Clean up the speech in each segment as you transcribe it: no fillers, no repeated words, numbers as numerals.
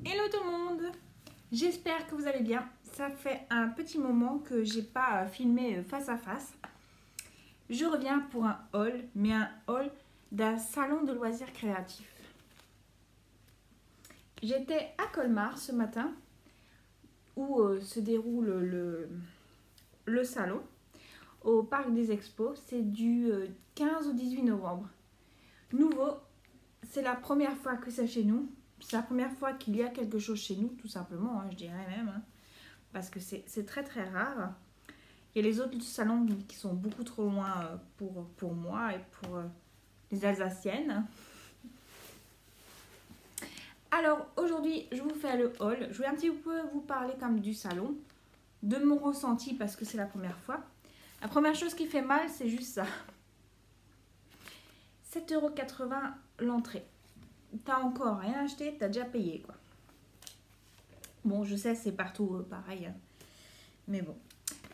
Hello tout le monde, j'espère que vous allez bien. Ça fait un petit moment que j'ai pas filmé face à face. Je reviens pour un haul, mais un haul d'un salon de loisirs créatifs. J'étais à Colmar ce matin où se déroule le salon au parc des expos. C'est du 15 au 18 novembre. Nouveau, c'est la première fois que c'est chez nous. C'est la première fois qu'il y a quelque chose chez nous, tout simplement, je dirais même, parce que c'est très très rare. Il y a les autres salons qui sont beaucoup trop loin pour moi et pour les Alsaciennes. Alors aujourd'hui, je vous fais le haul. Je vais un petit peu vous parler comme du salon, de mon ressenti parce que c'est la première fois. La première chose qui fait mal, c'est juste ça. 7,80 € l'entrée. T'as encore rien acheté, t'as déjà payé quoi. Bon, je sais, c'est partout pareil. Mais bon.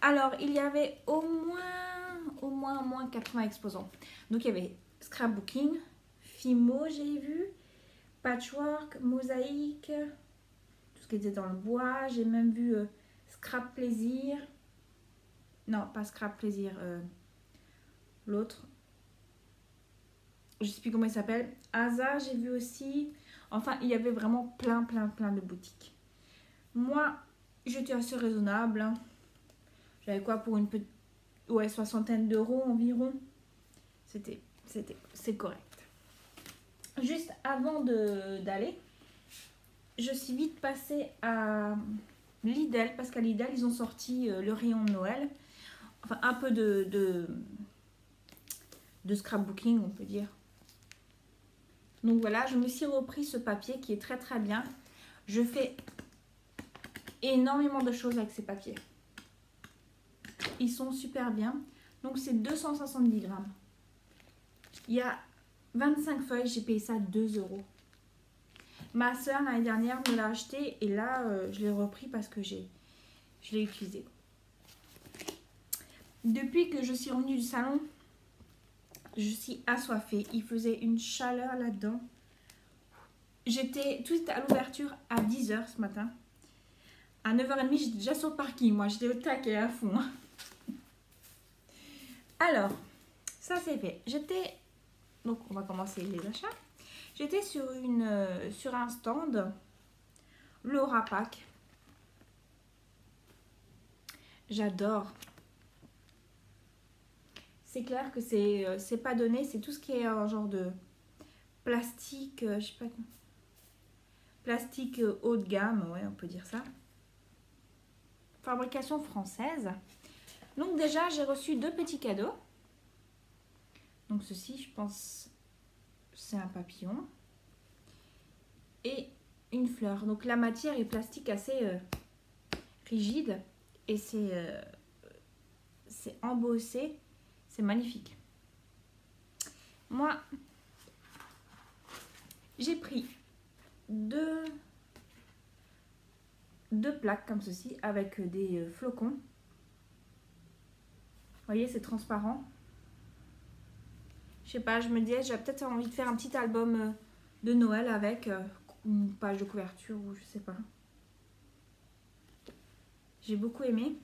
Alors, il y avait au moins 80 exposants. Donc, il y avait scrapbooking, Fimo, j'ai vu, patchwork, mosaïque, tout ce qui était dans le bois. J'ai même vu scrap plaisir. Non, pas scrap plaisir. L'autre. Je ne sais plus comment il s'appelle. Asa, j'ai vu aussi. Enfin, il y avait vraiment plein de boutiques. Moi, j'étais assez raisonnable. J'avais quoi pour une petite... Ouais, soixantaine d'euros environ. C'est correct. Juste avant d'aller, je suis vite passée à Lidl. Parce qu'à Lidl, ils ont sorti le rayon de Noël. Enfin, un peu de scrapbooking, on peut dire. Donc voilà, je me suis repris ce papier qui est très bien. Je fais énormément de choses avec ces papiers. Ils sont super bien. Donc c'est 270 grammes. Il y a 25 feuilles, j'ai payé ça 2 €. Ma soeur l'année dernière me l'a acheté et là je l'ai repris parce que je l'ai utilisé. Depuis que je suis revenue du salon, je suis assoiffée. Il faisait une chaleur là-dedans. J'étais tout à l'ouverture à 10 h ce matin. À 9h30, j'étais déjà sur le parking. Moi, j'étais au taquet à fond. Alors, ça c'est fait. Donc, on va commencer les achats. J'étais sur un stand, Laura Pack. J'adore. C'est clair que c'est pas donné. C'est tout ce qui est un genre de plastique, je sais pas, plastique haut de gamme, ouais, on peut dire ça. Fabrication française. Donc déjà, j'ai reçu 2 petits cadeaux. Donc ceci, je pense, c'est un papillon. Et une fleur. Donc la matière est plastique assez rigide. Et c'est embossé. C'est magnifique. Moi, j'ai pris deux plaques comme ceci avec des flocons. Vous voyez, c'est transparent. Je sais pas, je me disais, j'avais peut-être envie de faire un petit album de Noël avec une page de couverture ou je sais pas. J'ai beaucoup aimé.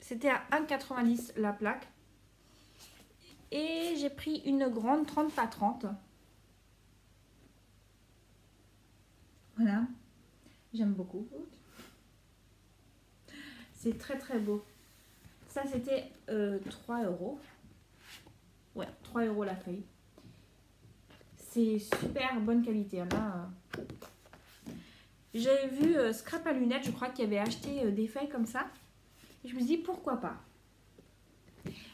C'était à 1,90 € la plaque. Et j'ai pris une grande 30 x 30. Voilà. J'aime beaucoup. C'est très beau. Ça, c'était 3 €. Ouais, 3 € la feuille. C'est super bonne qualité. Là, j'avais vu Scrap à lunettes, je crois, qui avait acheté des feuilles comme ça. Et je me suis dit, pourquoi pas.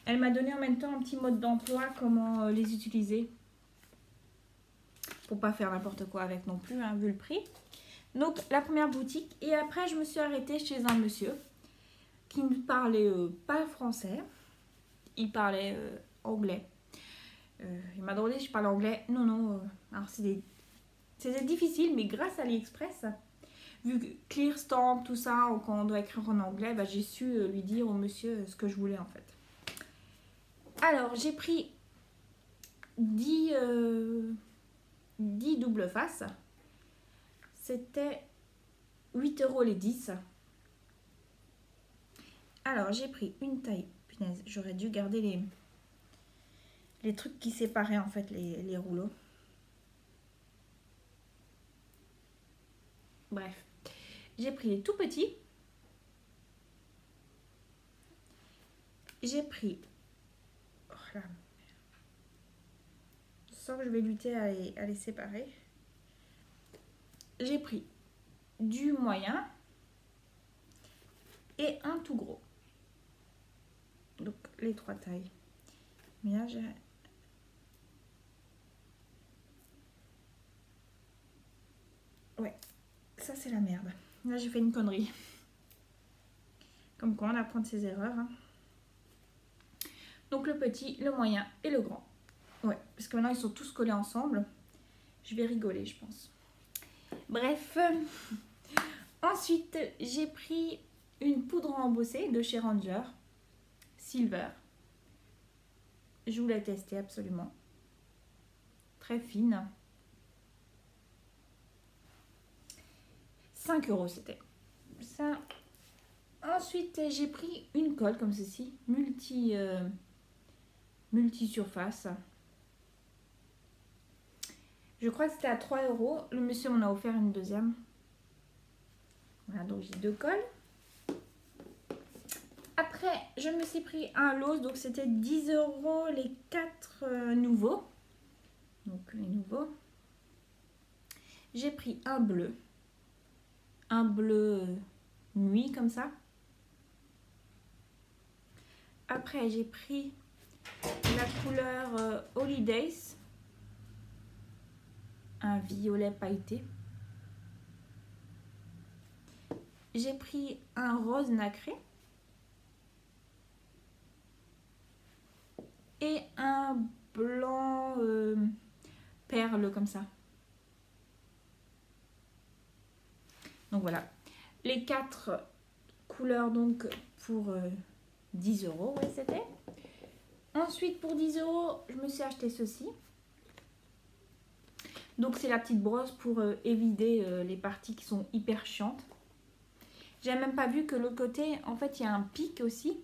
Elle m'a donné en même temps un petit mode d'emploi, comment les utiliser. Pour pas faire n'importe quoi avec non plus, vu le prix. Donc, la première boutique. Et après, je me suis arrêtée chez un monsieur qui ne parlait pas français. Il parlait anglais. Il m'a demandé si je parlais anglais. Non. Alors, c'était difficile, mais grâce à AliExpress, vu que Clear Stamp, tout ça, quand on doit écrire en anglais, j'ai su lui dire au monsieur ce que je voulais en fait. Alors, j'ai pris 10 double faces. c'était 8 € les 10. Alors, j'ai pris une taille. Punaise, j'aurais dû garder les trucs qui séparaient en fait les rouleaux. Bref, j'ai pris les tout petits. J'ai pris... Oh là. Je sens que je vais lutter à les séparer. J'ai pris du moyen et un tout gros. Donc les 3 tailles. Mais là j'ai... Ouais, ça c'est la merde. Là j'ai fait une connerie. Comme quoi on apprend de ses erreurs. Hein. Donc le petit, le moyen et le grand. Ouais, parce que maintenant ils sont tous collés ensemble. Je vais rigoler je pense. Bref. Ensuite j'ai pris une poudre embossée de chez Ranger. Silver. Je voulais tester absolument. Très fine. 5 € c'était. Ça. Ensuite, j'ai pris une colle comme ceci. Multi-surface. Je crois que c'était à 3 €. Le monsieur m'en a offert une deuxième. Voilà, donc j'ai 2 colles. Après, je me suis pris un lot. Donc c'était 10 € les 4 nouveaux. Donc les nouveaux. J'ai pris un bleu. Un bleu nuit comme ça. Après j'ai pris la couleur Holidays. Un violet pailleté. J'ai pris un rose nacré. Et un blanc perle comme ça. Donc voilà, les 4 couleurs donc pour 10 €, ouais c'était. Ensuite pour 10 €, je me suis acheté ceci. Donc c'est la petite brosse pour évider les parties qui sont hyper chiantes. J'ai même pas vu que l'autre côté, en fait il y a un pic aussi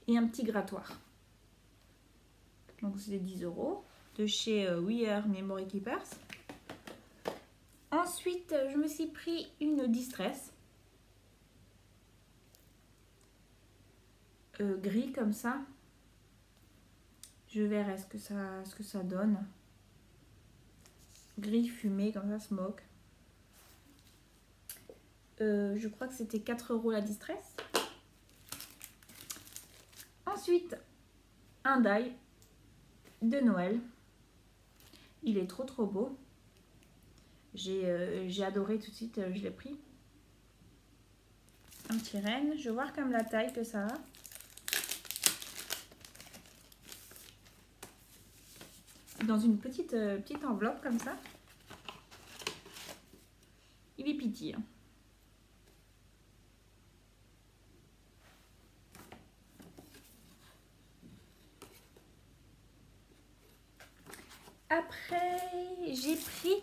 et un petit grattoir. Donc c'est 10 € de chez We Are Memory Keepers. Ensuite, je me suis pris une Distress. Gris comme ça. Je verrai ce que ça donne. Gris fumé comme ça, smoke. Je crois que c'était 4 € la Distress. Ensuite, un die de Noël. Il est trop beau. J'ai adoré tout de suite, je l'ai pris. Un petit renne. Je vais voir comme la taille que ça a. Dans une petite enveloppe comme ça. Il est pitié. Après, j'ai pris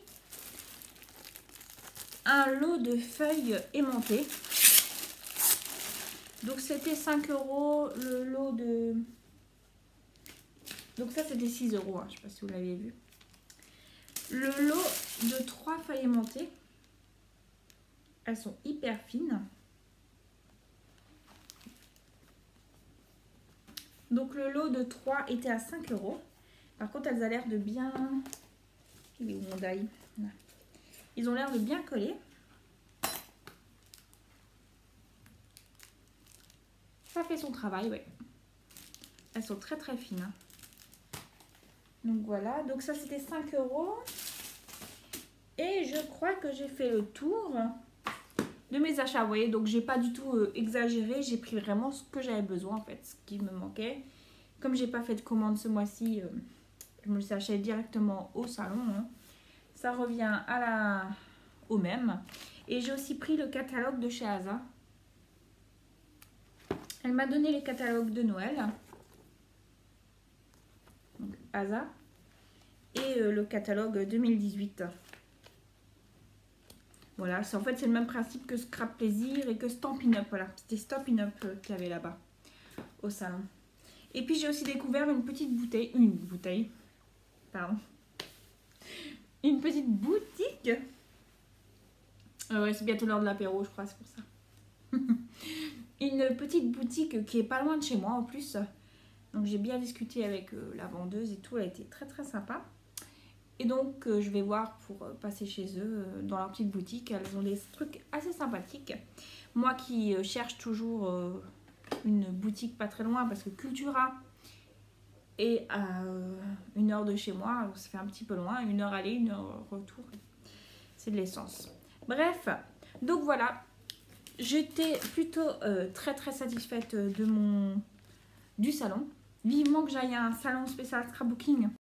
un lot de feuilles aimantées. Donc c'était 5 € le lot de... Donc ça c'était 6 €, hein. Je ne sais pas si vous l'aviez vu. Le lot de 3 feuilles aimantées. Elles sont hyper fines. Donc le lot de 3 était à 5 €. Par contre elles ont l'air de bien... Il est où mon die? Ils ont l'air de bien coller. Ça fait son travail, oui. Elles sont très fines. Donc voilà, donc ça c'était 5 €. Et je crois que j'ai fait le tour de mes achats. Vous voyez, donc j'ai pas du tout exagéré. J'ai pris vraiment ce que j'avais besoin en fait, ce qui me manquait. Comme j'ai pas fait de commande ce mois-ci, je me les achète directement au salon. Hein. Ça revient au même. Et j'ai aussi pris le catalogue de chez Asa. Elle m'a donné les catalogues de Noël. Donc, Asa. Et le catalogue 2018. Voilà, en fait c'est le même principe que Scrap Plaisir et que Stampin' Up. Voilà, c'était Stampin' Up qu'il y avait là-bas au salon. Et puis j'ai aussi découvert une petite bouteille, pardon, une petite boutique. Ouais, c'est bientôt l'heure de l'apéro, je crois, c'est pour ça. Une petite boutique qui est pas loin de chez moi en plus. Donc j'ai bien discuté avec la vendeuse et tout, elle était très très sympa. Et donc je vais voir pour passer chez eux dans leur petite boutique. Elles ont des trucs assez sympathiques. Moi qui cherche toujours une boutique pas très loin parce que Cultura est à 1 heure de chez moi. Ça fait un petit peu loin, 1 heure aller, 1 heure retour. C'est de l'essence. Bref, donc voilà. J'étais plutôt très très satisfaite du salon. Vivement que j'aille à un salon spécial scrapbooking